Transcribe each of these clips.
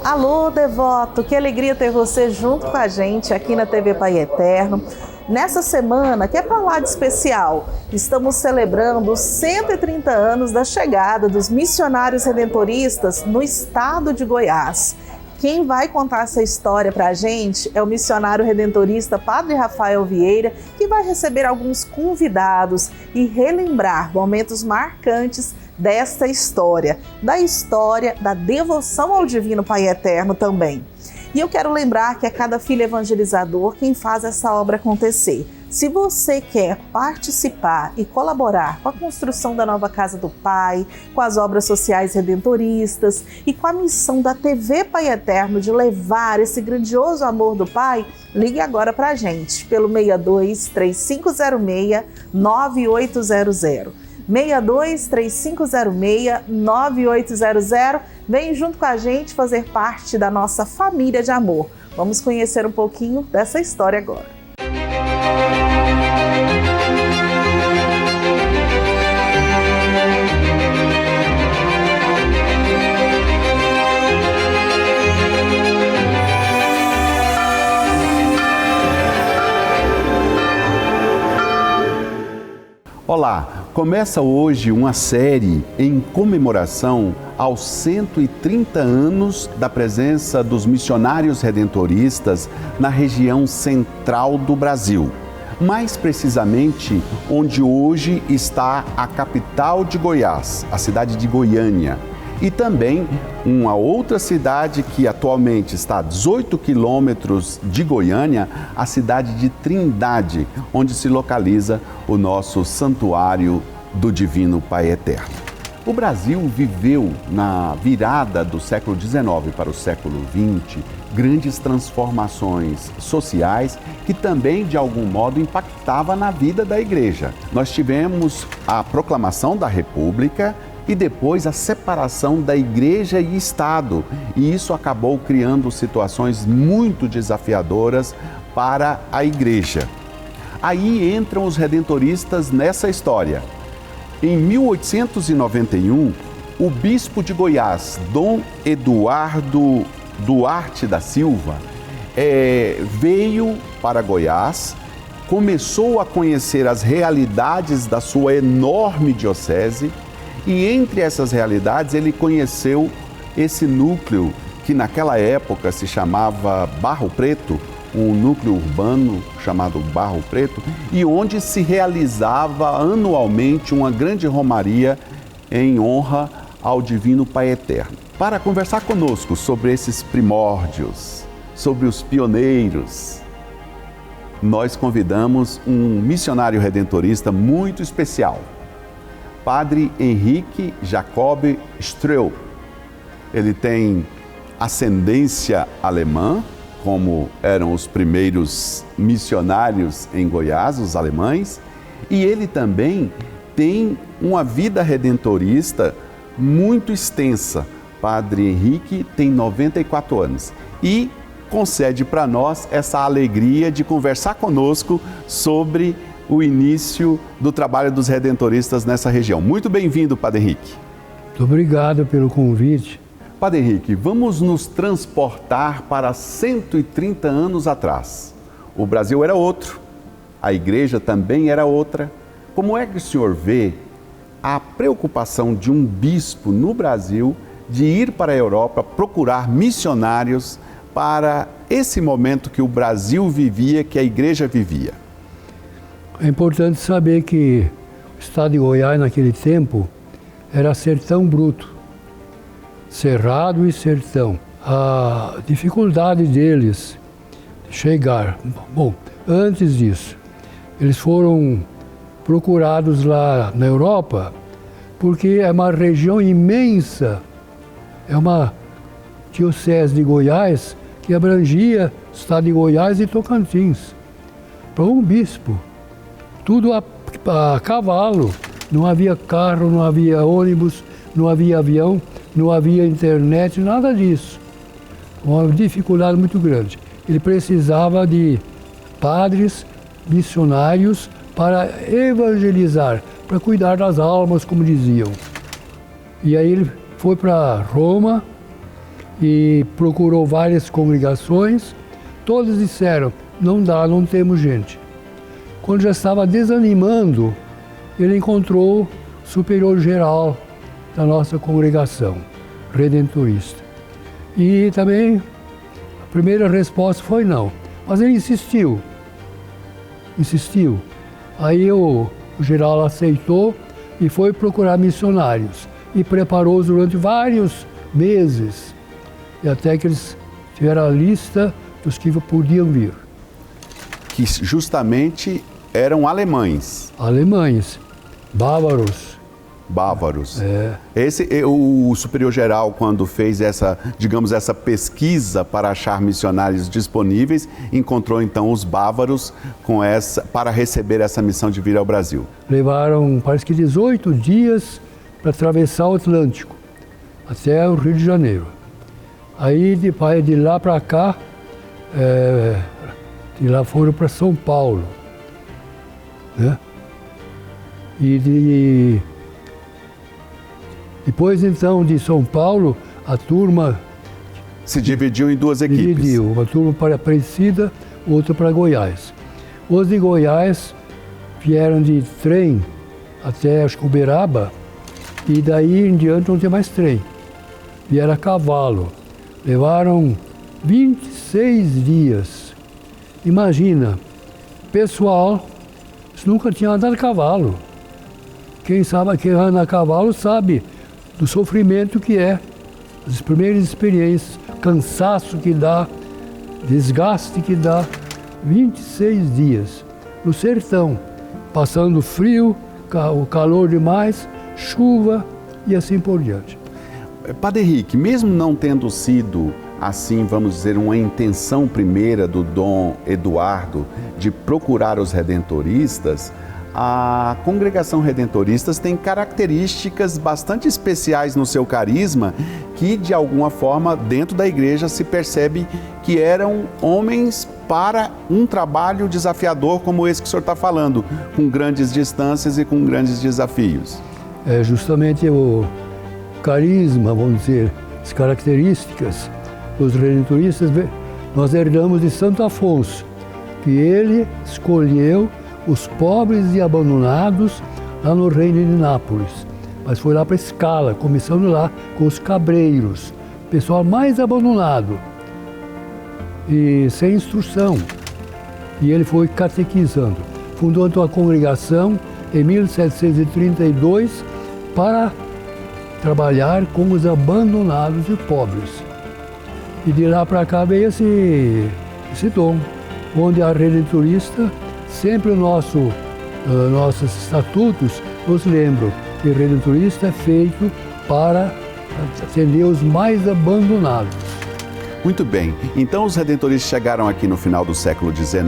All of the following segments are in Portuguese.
Alô, devoto, que alegria ter você junto com a gente aqui na TV Pai Eterno. Nessa semana, que é para lá de especial, estamos celebrando os 130 anos da chegada dos missionários redentoristas no estado de Goiás. Quem vai contar essa história para a gente é o missionário redentorista Padre Rafael Vieira, que vai receber alguns convidados e relembrar momentos marcantes desta história, da devoção ao Divino Pai Eterno também. E eu quero lembrar que é cada filho evangelizador quem faz essa obra acontecer. Se você quer participar e colaborar com a construção da nova Casa do Pai, com as obras sociais redentoristas e com a missão da TV Pai Eterno de levar esse grandioso amor do Pai, ligue agora para a gente pelo 62 3506 9800. 62 3506 9800. Vem junto com a gente fazer parte da nossa família de amor. Vamos conhecer um pouquinho dessa história agora. Olá, começa hoje uma série em comemoração aos 130 anos da presença dos missionários redentoristas na região central do Brasil. Mais precisamente, onde hoje está a capital de Goiás, a cidade de Goiânia. E também uma outra cidade que atualmente está a 18 quilômetros de Goiânia, a cidade de Trindade, onde se localiza o nosso Santuário do Divino Pai Eterno. O Brasil viveu, na virada do século XIX para o século XX, grandes transformações sociais que também, de algum modo, impactavam na vida da Igreja. Nós tivemos a proclamação da República e depois a separação da Igreja e Estado. E isso acabou criando situações muito desafiadoras para a Igreja. Aí entram os redentoristas nessa história. Em 1891, o bispo de Goiás, Dom Eduardo Duarte da Silva, veio para Goiás, começou a conhecer as realidades da sua enorme diocese. E entre essas realidades ele conheceu esse núcleo que naquela época se chamava Barro Preto, um núcleo urbano chamado Barro Preto, e onde se realizava anualmente uma grande romaria em honra ao Divino Pai Eterno. Para conversar conosco sobre esses primórdios, sobre os pioneiros, nós convidamos um missionário redentorista muito especial, Padre Henrique Jacob Streu. Ele tem ascendência alemã, como eram os primeiros missionários em Goiás, os alemães, e ele também tem uma vida redentorista muito extensa. Padre Henrique tem 94 anos e concede para nós essa alegria de conversar conosco sobre o início do trabalho dos redentoristas nessa região. Muito bem-vindo, Padre Henrique. Muito obrigado pelo convite. Padre Henrique, vamos nos transportar para 130 anos atrás. O Brasil era outro, a igreja também era outra. Como é que o senhor vê a preocupação de um bispo no Brasil de ir para a Europa procurar missionários para esse momento que o Brasil vivia, que a igreja vivia? É importante saber que o estado de Goiás, naquele tempo, era sertão bruto, cerrado e sertão. A dificuldade deles de chegar... Bom, antes disso, eles foram procurados lá na Europa, porque é uma região imensa, é uma diocese de Goiás que abrangia o estado de Goiás e Tocantins. Para um bispo, tudo a cavalo, não havia carro, não havia ônibus, não havia avião, não havia internet, nada disso. Uma dificuldade muito grande. Ele precisava de padres, missionários para evangelizar, para cuidar das almas, como diziam. E aí ele foi para Roma e procurou várias congregações, todas disseram, não dá, não temos gente. Quando já estava desanimando, ele encontrou o superior geral da nossa congregação redentorista. E também a primeira resposta foi não, mas ele insistiu. Aí o geral aceitou e foi procurar missionários e preparou-os durante vários meses, e até que eles tiveram a lista dos que podiam vir. Que justamente eram alemães. Alemães, bávaros. Bávaros. O superior geral, quando fez essa pesquisa para achar missionários disponíveis, encontrou então os bávaros para receber essa missão de vir ao Brasil. Levaram, parece que 18 dias para atravessar o Atlântico, até o Rio de Janeiro. Aí de lá para cá, de lá foram para São Paulo, né? Depois, então, de São Paulo, a turma se dividiu em duas equipes. Uma turma para Aparecida, outra para Goiás. Os de Goiás vieram de trem até acho que Uberaba, e daí em diante não tinha mais trem. Vieram a cavalo. Levaram 26 dias. Imagina, pessoal, nunca tinha andado a cavalo. Quem anda a cavalo sabe do sofrimento que é, as primeiras experiências, cansaço que dá, desgaste que dá. 26 dias no sertão, passando frio, o calor demais, chuva e assim por diante. Padre Henrique, mesmo não tendo sido assim, vamos dizer, uma intenção primeira do Dom Eduardo de procurar os redentoristas, a congregação redentoristas tem características bastante especiais no seu carisma que, de alguma forma, dentro da igreja se percebe que eram homens para um trabalho desafiador como esse que o senhor está falando, com grandes distâncias e com grandes desafios. É justamente o carisma, vamos dizer, as características dos redentoristas, nós herdamos de Santo Afonso, que ele escolheu os pobres e abandonados lá no reino de Nápoles. Mas foi lá para Escala, começando lá com os cabreiros, pessoal mais abandonado e sem instrução. E ele foi catequizando. Fundou então a congregação em 1732 para trabalhar com os abandonados e pobres. E de lá para cá veio esse dom, onde a redentorista, sempre nossos estatutos nos lembram que o redentorista é feito para atender os mais abandonados. Muito bem, então os redentoristas chegaram aqui no final do século XIX,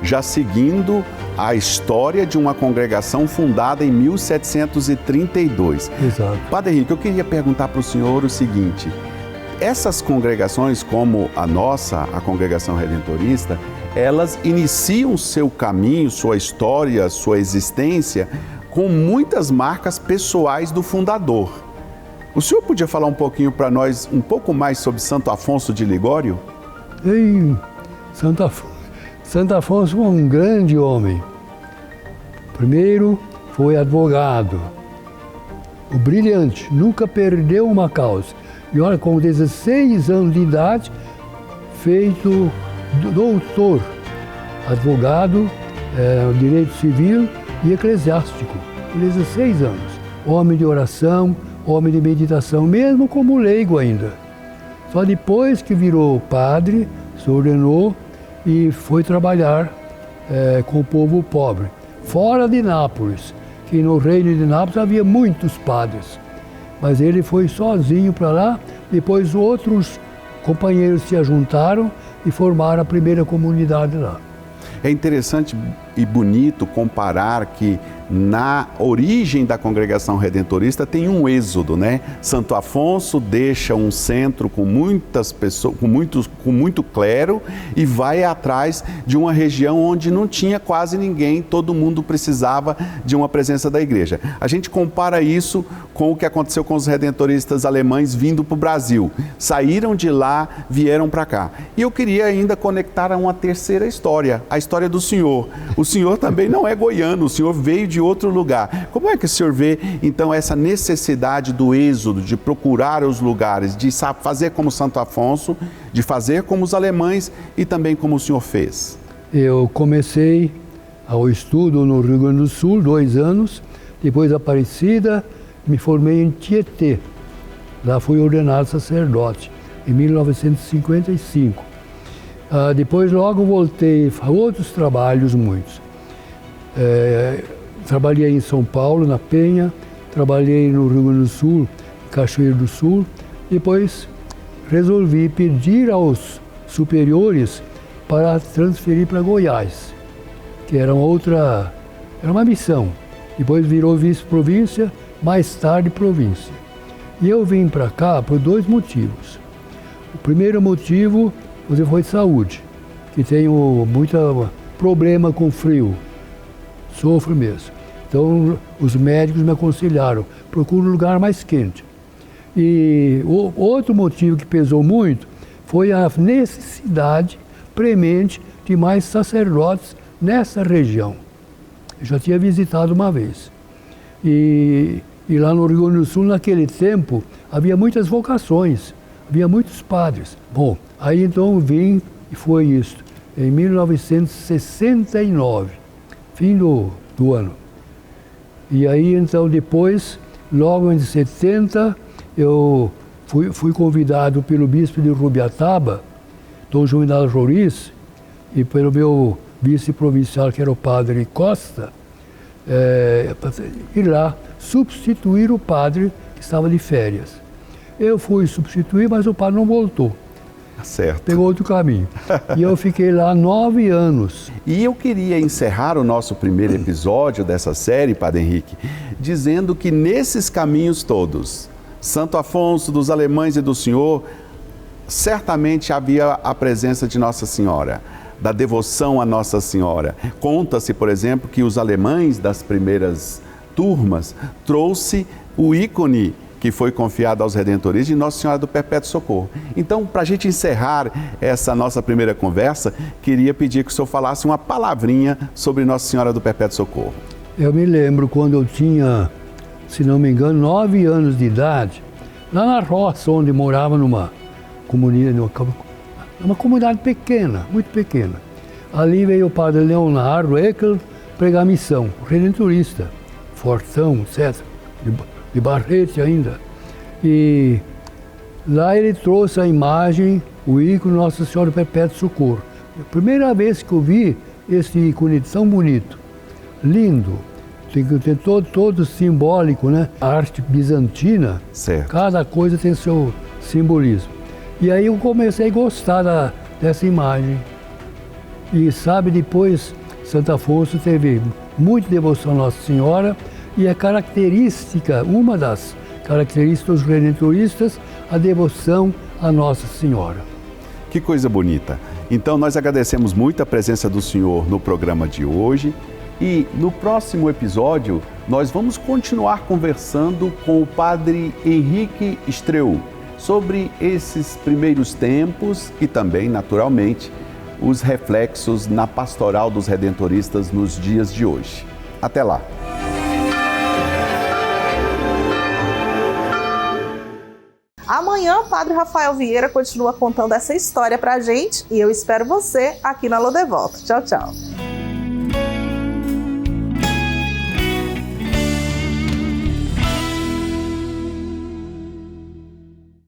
já seguindo a história de uma congregação fundada em 1732. Exato. Padre Henrique, eu queria perguntar para o senhor o seguinte: essas congregações, como a nossa, a congregação redentorista, elas iniciam seu caminho, sua história, sua existência com muitas marcas pessoais do fundador. O senhor podia falar um pouquinho para nós, um pouco mais sobre Santo Afonso de Ligório? Santo Afonso foi um grande homem. Primeiro, foi advogado. O brilhante, nunca perdeu uma causa. E olha, com 16 anos de idade, feito doutor, advogado, direito civil e eclesiástico, 16 anos. Homem de oração, homem de meditação, mesmo como leigo ainda. Só depois que virou padre, se ordenou e foi trabalhar com o povo pobre. Fora de Nápoles, que no reino de Nápoles havia muitos padres. Mas ele foi sozinho para lá, depois outros companheiros se ajuntaram e formaram a primeira comunidade lá. É interessante e bonito comparar que na origem da congregação redentorista tem um êxodo, né? Santo Afonso deixa um centro com muitas pessoas, com muito clero e vai atrás de uma região onde não tinha quase ninguém, todo mundo precisava de uma presença da igreja. A gente compara isso com o que aconteceu com os redentoristas alemães vindo para o Brasil. Saíram de lá, vieram para cá. E eu queria ainda conectar a uma terceira história, a história do senhor. O senhor também não é goiano, o senhor veio de outro lugar. Como é que o senhor vê, então, essa necessidade do êxodo, de procurar os lugares, de fazer como Santo Afonso, de fazer como os alemães e também como o senhor fez? Eu comecei ao estudo no Rio Grande do Sul, 2 anos, depois Aparecida, me formei em Tietê. Lá fui ordenado sacerdote, em 1955. Depois logo voltei a outros trabalhos, muitos. Trabalhei em São Paulo, na Penha, trabalhei no Rio Grande do Sul, Cachoeiro do Sul. Depois resolvi pedir aos superiores para transferir para Goiás, que era uma missão. Depois virou vice-província, mais tarde província. E eu vim para cá por 2 motivos. O primeiro motivo foi de saúde, que tenho muito problema com frio, sofro mesmo. Então os médicos me aconselharam, procure um lugar mais quente. E o outro motivo que pesou muito foi a necessidade premente de mais sacerdotes nessa região. Eu já tinha visitado uma vez. E lá no Rio Grande do Sul, naquele tempo, havia muitas vocações, havia muitos padres. Bom, aí então vim e foi isso, em 1969, fim do ano. E aí então depois, logo em 70, eu fui convidado pelo bispo de Rubiataba, Dom Juvenal Roriz, e pelo meu vice-provincial, que era o padre Costa, para ir lá substituir o padre que estava de férias. Eu fui substituir, mas o padre não voltou. Certo. Pegou outro caminho. E eu fiquei lá 9 anos. E eu queria encerrar o nosso primeiro episódio dessa série, Padre Henrique, dizendo que nesses caminhos todos, Santo Afonso, dos alemães e do senhor, certamente havia a presença de Nossa Senhora, da devoção a Nossa Senhora. Conta-se, por exemplo, que os alemães das primeiras turmas trouxe o ícone que foi confiado aos redentoristas de Nossa Senhora do Perpétuo Socorro. Então, para a gente encerrar essa nossa primeira conversa, queria pedir que o senhor falasse uma palavrinha sobre Nossa Senhora do Perpétuo Socorro. Eu me lembro quando eu tinha, se não me engano, 9 anos de idade, lá na roça, onde morava numa comunidade pequena, muito pequena. Ali veio o padre Leonardo Eckel pregar missão, redentorista, fortão, etc., de Barrete ainda. E lá ele trouxe a imagem, o ícone Nossa Senhora do Perpétuo Socorro. A primeira vez que eu vi esse ícone tão bonito, lindo, tem todo simbólico, né? A arte bizantina, certo. Cada coisa tem seu simbolismo. E aí eu comecei a gostar dessa imagem. E sabe, depois Santo Afonso teve muita devoção a Nossa Senhora, e a característica, uma das características dos redentoristas, a devoção a Nossa Senhora. Que coisa bonita. Então nós agradecemos muito a presença do senhor no programa de hoje e no próximo episódio nós vamos continuar conversando com o Padre Henrique Streu sobre esses primeiros tempos e também, naturalmente, os reflexos na pastoral dos redentoristas nos dias de hoje. Até lá! Amanhã, o Padre Rafael Vieira continua contando essa história pra gente e eu espero você aqui na Alô Devoto. Tchau, tchau.